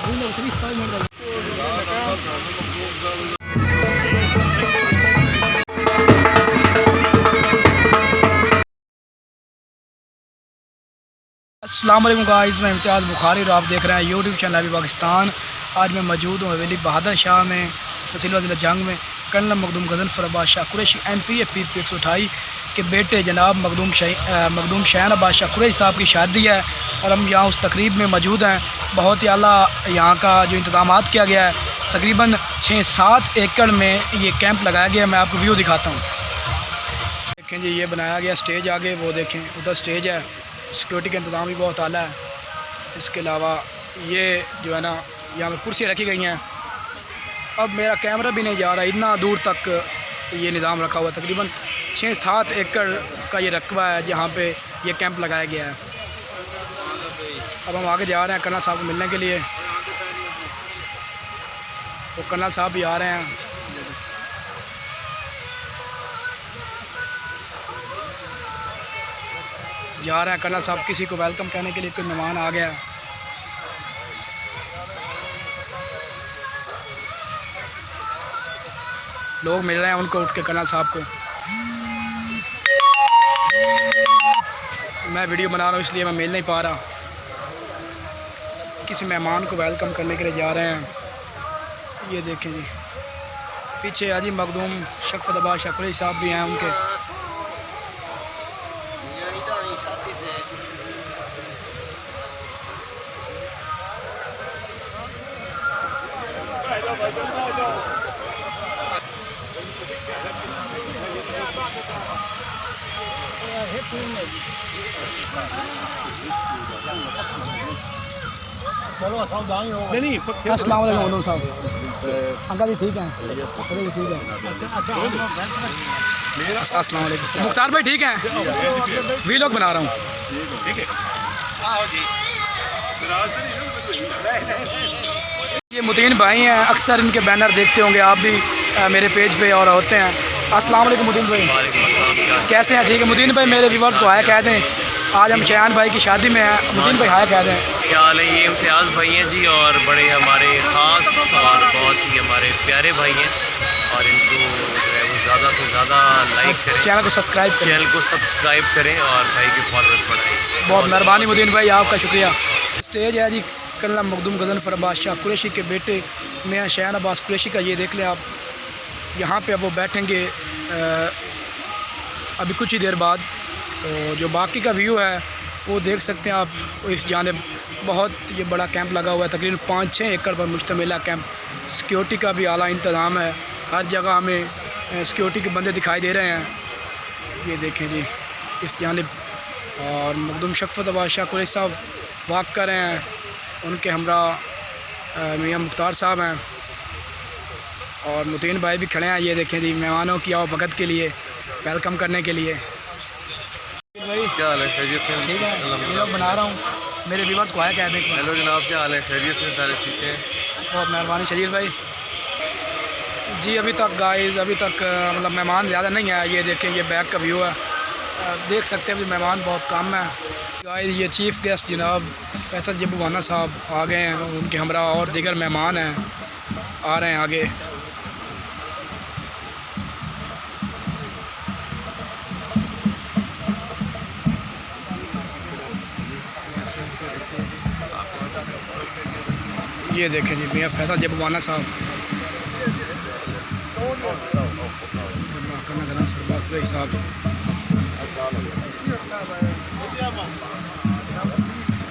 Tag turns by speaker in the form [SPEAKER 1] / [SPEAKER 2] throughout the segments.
[SPEAKER 1] अस्सलाम वालेकुम गाइस, मैं इम्तियाज़ बुखारी और आप देख रहे हैं यूट्यूब चैनल अभी पाकिस्तान। आज मैं मौजूद हूँ हवेली बहादुर शाह में, तहसील ज़िला जंग में। कर्नल मखदूम गज़नफ़र अब्बास शाह कुरैशी MPF 128 के बेटे जनाब मखदूम शहन अब्बास शाह कुरैशी साहब की शादी है और हम यहाँ उस तकरीब में मौजूद हैं। बहुत ही आला यहाँ का जो इंतज़ाम किया गया है, तकरीबन 6-7 एकड़ में ये कैंप लगाया गया है। मैं आपको व्यू दिखाता हूँ। देखें जी, ये बनाया गया स्टेज आगे, वो देखें उधर स्टेज है। सिक्योरिटी का इंतज़ाम भी बहुत आला है। इसके अलावा ये जो है ना, यहाँ पर कुर्सियाँ रखी गई हैं। अब मेरा कैमरा भी नहीं जा रहा, इतना दूर तक ये निज़ाम रखा हुआ है। तकरीबन 6-7 एकड़ का ये रकबा है जहाँ पे ये कैंप लगाया गया है। अब हम आगे जा रहे हैं कर्नल साहब को मिलने के लिए। तो कर्नल साहब भी आ रहे हैं। जा रहे हैं कर्नल साहब किसी को वेलकम करने के लिए। कोई मेहमान आ गया, लोग मिल रहे हैं उनको उठ के कर्नल साहब को। मैं वीडियो बना रहा हूँ इसलिए मैं मिल नहीं पा रहा। किसी मेहमान को वेलकम करने के लिए जा रहे हैं। ये देखें जी, पीछे हाजी मखदूम शफ़क़त अब्बास शाह कुरैशी साहब भी हैं उनके। अस्सलाम वालेकुम साहब। अंकल जी ठीक हैं? ठीक है। अस्सलाम वालेकुम मुख्तार भाई ठीक हैं? वीलॉग बना रहा हूँ। ये मुतीन भाई हैं, अक्सर इनके बैनर देखते होंगे आप भी मेरे पेज पे और होते हैं। अस्सलाम वालेकुम मुतीन भाई, कैसे हैं? ठीक है मुतीन भाई, मेरे व्यूवर्स को हाय कह दें। आज हम शयान भाई की शादी में हैं। मुतीन भाई हाय कह दें।
[SPEAKER 2] क्या हाल है? ये इम्तियाज़ भाई हैं जी, और बड़े हमारे ख़ास और बहुत ही हमारे प्यारे भाई हैं, और इनको जो है वो ज़्यादा से ज़्यादा लाइक करें,
[SPEAKER 1] चैनल को सब्सक्राइब
[SPEAKER 2] करें और भाई की फॉलोअर्स बढ़ाएं।
[SPEAKER 1] बहुत मेहरबानी मुतीन भाई, आपका शुक्रिया। स्टेज है जी कर्नल मखदूम गज़नफ़र अब्बास शाह कुरैशी के बेटे मियां शहन अब्बास कुरैशी का। ये देख लें आप, यहाँ पे अब वो बैठेंगे अभी कुछ ही देर बाद। तो जो बाकी का व्यू है वो देख सकते हैं आप। इस जानिब बहुत ये बड़ा कैंप लगा हुआ है, तकरीबन 5-6 एकड़ पर मुश्तमिल है कैंप। सिक्योरिटी का भी आला इंतज़ाम है, हर जगह हमें सिक्योरिटी के बंदे दिखाई दे रहे हैं। ये देखें जी इस जानिब। और मखदूम शफ़क़त अब्बास शाह कुरैशी साहब वॉक कर रहे हैं, उनके हमरा मियां मुख्तार साहब हैं और मुतीन भाई भी खड़े हैं। ये देखें जी, मेहमानों की आओ भगत के लिए, वेलकम करने के लिए। भाई
[SPEAKER 2] क्या हाल है? खैरियत से?
[SPEAKER 1] ठीक है, वीडियो बना रहा हूँ, मेरे व्यूअर्स को आया कह दें।
[SPEAKER 2] हेलो जनाब, क्या हाल है? खैरियत से? सारे ठीक हैं?
[SPEAKER 1] बहुत मेहरबानी शरीर भाई जी। अभी तक गाइस, अभी तक मतलब मेहमान ज़्यादा नहीं है। ये देखें, ये बैक का व्यू है, देख सकते हैं। अभी मेहमान बहुत कम है गाइस। ये चीफ़ गेस्ट जनाब फैसल जबूवाना साहब आ गए हैं, उनके हमरा और दीगर मेहमान हैं आ रहे हैं आगे। ये देखें जी मियां फैसल जबूवाना साहब, साहब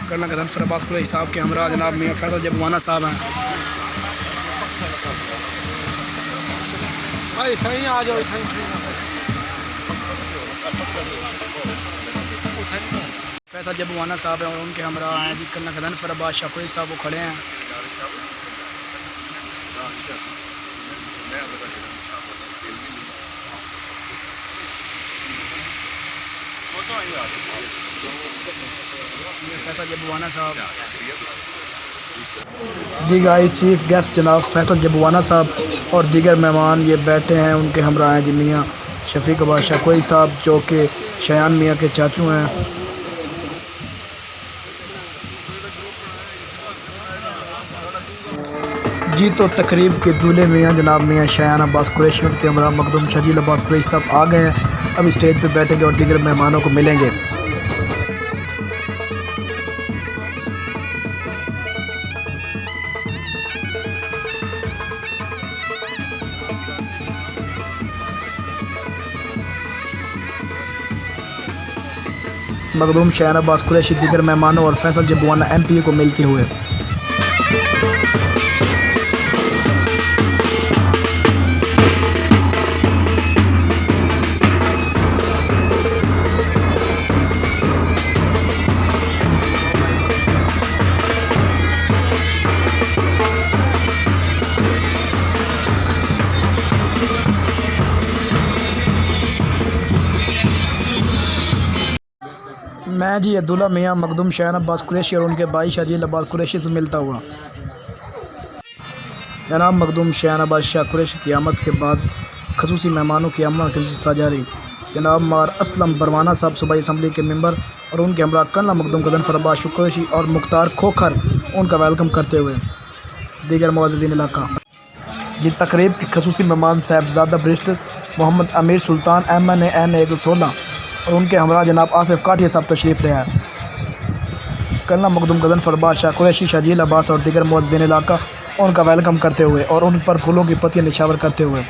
[SPEAKER 1] कर्नल गज़नफ़र अब्बास कुरैशी साहब के हमरा जनाब मियां फैसल जबूवाना साहब हैं। आ जाओ, फैसल जबूवाना साहब हैं और उनके हमरा हैं जी कर्नल गज़नफ़र अब्बास शाह कुरैशी साहब, वो खड़े हैं। फैसल जबूवाना साहब जी गाइस, चीफ़ गेस्ट जनाब फैसल जबूवाना साहब और दीगर मेहमान ये बैठे हैं। उनके हमरा हैं जी मियां शफ़ीक़ अब्बास शाह कुरैशी साहब, जो कि शयान मियां के चाचू हैं। जी तो तकरीब के दूल्हे मियाँ जनाब मियाँ शायान अब्बास कुरैशी उनके हमरा मखदूम शजील अब्बास कुरैशी साहब आ गए हैं। अभी स्टेज पे बैठेंगे और दीगर मेहमानों को मिलेंगे। मखदूम शायान अब्बास कुरैशी दीगर मेहमानों और फैसल जबुआना MP को मिलते हुए। मैं जी अब्दुल्ला मियाँ मखदूम शायान अब्बास कुरैशी और उनके भाई शजील अब्बास कुरैशी से मिलता हुआ। जनाब मखदूम शायान अब्बास शाह कुरैशी की आमद के बाद खसूसी मेहमानों की आमद का सिलसिला जारी। जनाब मार असलम बरवाना साहब सूबाई असम्बली के मेंबर और उनके हमरा कन्ना मखदूम गजनफर अब्बास कुरैशी और मुख्तार खोखर उनका वेलकम करते हुए दीगर मुअज़्ज़िज़ीन इलाका। ये तकरीब के खसूसी मेहमान साहबजादा बरिस्टर मोहम्मद अमीर सुल्तान MNA N 116 और उनके हमरा जनाब आसिफ काठिया साहब तशरीफ़ ले आए। कन्ना मखदूम गजनफर अब्बास शाह कुरैशी शजील अब्बास और दीगर मुअज़्ज़िज़ीन इलाका उनका वेलकम करते हुए और उन पर फूलों की पत्तियां निछावर करते हुए।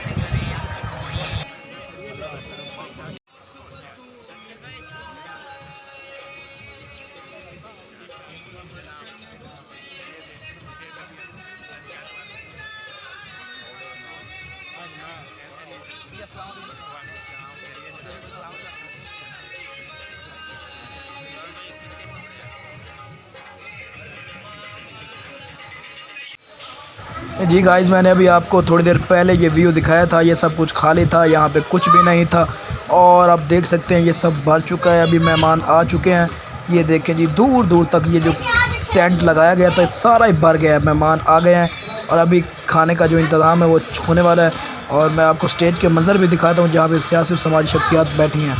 [SPEAKER 1] जी गाइस मैंने अभी आपको थोड़ी देर पहले ये व्यू दिखाया था। ये सब कुछ खाली था, यहाँ पे कुछ भी नहीं था और आप देख सकते हैं ये सब भर चुका है। अभी मेहमान आ चुके हैं। ये देखें जी दूर दूर तक ये जो टेंट लगाया गया था सारा ही भर गया है। मेहमान आ गए हैं और अभी खाने का जो इंतज़ाम है वो होने वाला है। और मैं आपको स्टेज के मंजर भी दिखाता हूँ जहाँ पर सियासी और समाजी शख्सियात बैठी हैं।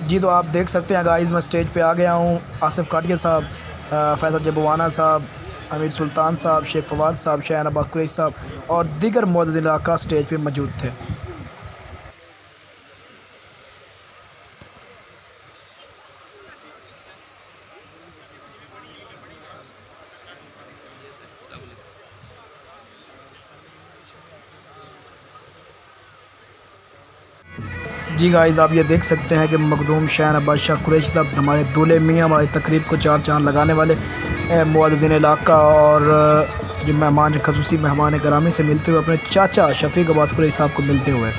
[SPEAKER 1] जी तो आप देख सकते हैं गाइस मैं स्टेज पे आ गया हूँ। आसिफ काठिया साहब, फैसल जबुआना साहब, अमीर सुल्तान साहब, शेख फवाद साहब, शायान अब्बास कुरैशी साहब और दीगर मुअज़्ज़िज़ीन इलाका स्टेज पे मौजूद थे। जी गाइस आप ये देख सकते हैं कि मखदूम शायान अब्बास शाह कुरैशी साहब हमारे दूल्हे मियाँ हमारी तकरीब को चार चांद लगाने वाले मुअज़्ज़िज़ीन इलाका और जो मेहमान खसूसी मेहमान करामी से मिलते हुए अपने चाचा शफीक अब्बास कुरैशी साहब को मिलते हुए।